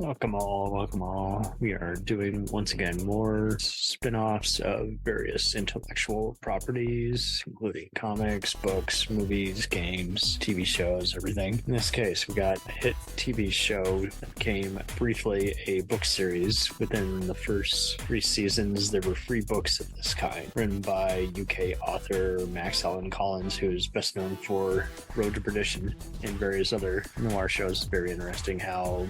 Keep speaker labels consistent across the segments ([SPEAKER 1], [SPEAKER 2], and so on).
[SPEAKER 1] Welcome all. We are doing, once again, more spin-offs of various intellectual properties, including comics, books, movies, games, TV shows, everything. In this case, we got a hit TV show that became briefly a book series. Within the first 3 seasons, there were 3 books of this kind, written by UK author Max Allan Collins, who is best known for Road to Perdition and various other noir shows. Very interesting how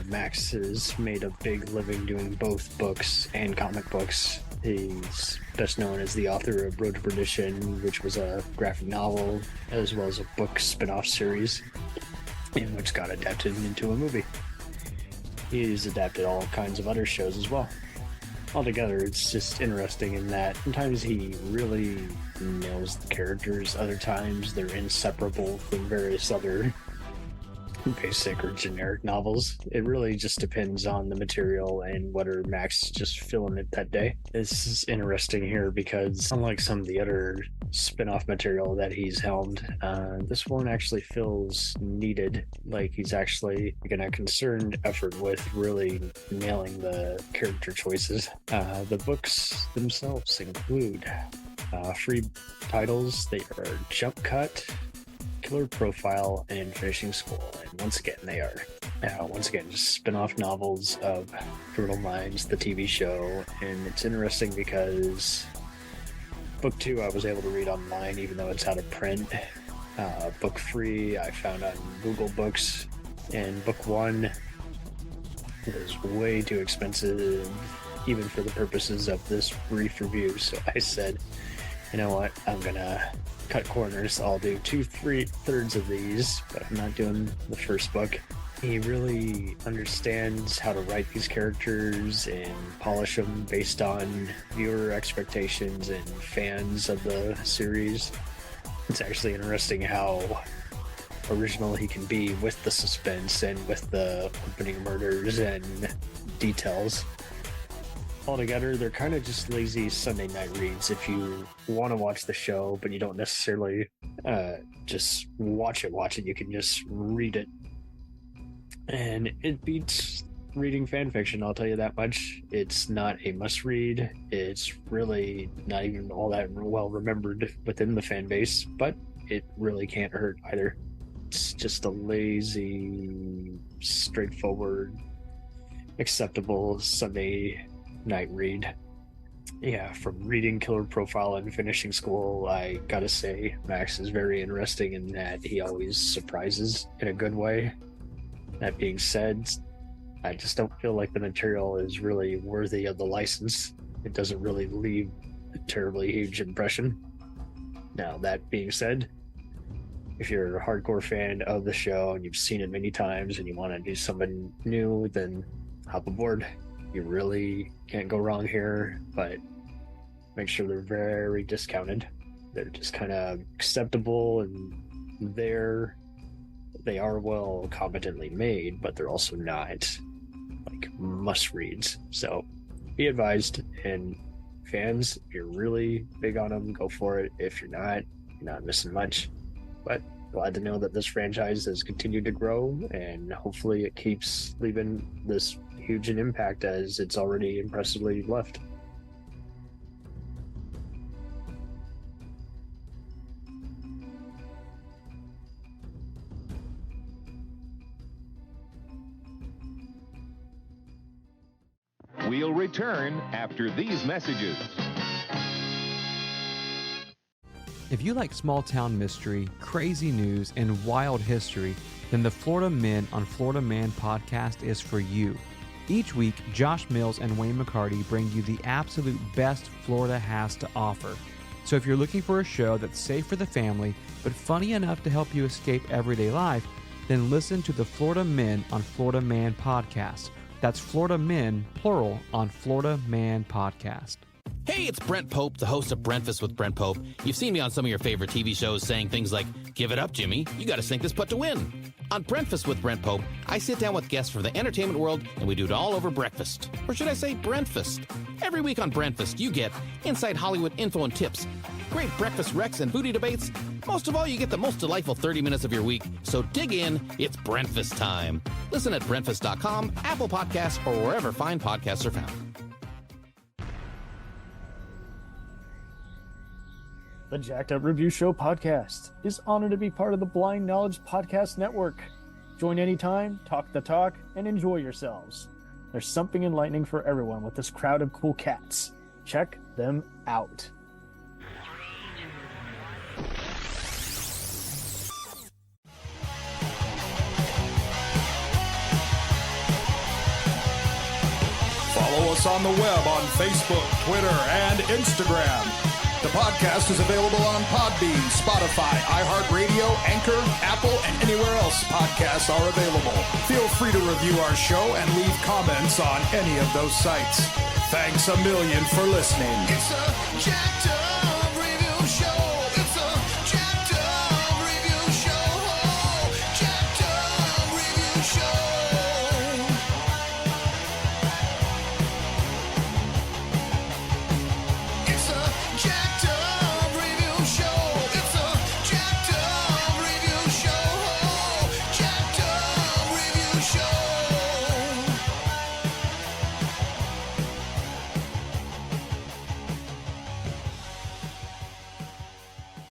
[SPEAKER 1] Max has made a big living doing both books and comic books. He's best known as the author of Road to Perdition, which was a graphic novel, as well as a book spin-off series, in which got adapted into a movie. He's adapted all kinds of other shows as well. Altogether, it's just interesting in that sometimes he really nails the characters, other times they're inseparable from various other basic or generic novels. It really just depends on the material and whether Max is just feeling it that day. This is interesting here because unlike some of the other spin-off material that he's helmed, this one actually feels needed, like he's actually making a concerned effort with really nailing the character choices. The books themselves include 3 titles. They are Jump Cut, Killer Profile, and Finishing School. And once again, they are just spin-off novels of Criminal Minds, the TV show. And it's interesting because book 2 I was able to read online, even though it's out of print. Book 3 I found on Google Books, and book 1 is way too expensive, even for the purposes of this brief review. So I said, you know what, I'm gonna cut corners. I'll do 2/3 of these, but I'm not doing the first book. He really understands how to write these characters and polish them based on viewer expectations and fans of the series. It's actually interesting how original he can be with the suspense and with the opening murders and details. Altogether, they're kind of just lazy Sunday night reads if you want to watch the show, but you don't necessarily just watch it. You can just read it. And it beats reading fan fiction, I'll tell you that much. It's not a must-read. It's really not even all that well remembered within the fan base, but it really can't hurt either. It's just a lazy, straightforward, acceptable Sunday night read. Yeah, from reading Killer Profile and Finishing School, I gotta say Max is very interesting in that he always surprises in a good way. That being said, I just don't feel like the material is really worthy of the license. It doesn't really leave a terribly huge impression. Now, that being said, if you're a hardcore fan of the show and you've seen it many times and you want to do something new, then hop aboard. You really can't go wrong here, but make sure they're very discounted. They're just kind of acceptable, and they are well competently made, but they're also not like must-reads. So be advised, and fans, if you're really big on them, go for it. If you're not missing much. But glad to know that this franchise has continued to grow, and hopefully it keeps leaving this huge an impact as it's already impressively left.
[SPEAKER 2] We'll return after these messages.
[SPEAKER 3] If you like small-town mystery, crazy news, and wild history, then the Florida Men on Florida Man podcast is for you. Each week, Josh Mills and Wayne McCarty bring you the absolute best Florida has to offer. So if you're looking for a show that's safe for the family, but funny enough to help you escape everyday life, then listen to the Florida Men on Florida Man podcast. That's Florida Men, plural, on Florida Man podcast.
[SPEAKER 4] Hey, it's Brent Pope, the host of Breakfast with Brent Pope. You've seen me on some of your favorite TV shows saying things like, "Give it up, Jimmy. You got to sink this putt to win." On Breakfast with Brent Pope, I sit down with guests from the entertainment world, and we do it all over breakfast. Or should I say Brentfast? Every week on Brentfast, you get inside Hollywood info and tips, great breakfast recs and foodie debates. Most of all, you get the most delightful 30 minutes of your week. So dig in. It's Brentfast time. Listen at Brentfast.com, Apple Podcasts, or wherever fine podcasts are found.
[SPEAKER 5] The Jacked Up Review Show podcast is honored to be part of the Blind Knowledge Podcast Network. Join anytime, talk the talk, and enjoy yourselves. There's something enlightening for everyone with this crowd of cool cats. Check them out.
[SPEAKER 6] Follow us on the web on Facebook, Twitter, and Instagram. The podcast is available on Podbean, Spotify, iHeartRadio, Anchor, Apple, and anywhere else podcasts are available. Feel free to review our show and leave comments on any of those sites. Thanks a million for listening. It's a jacked up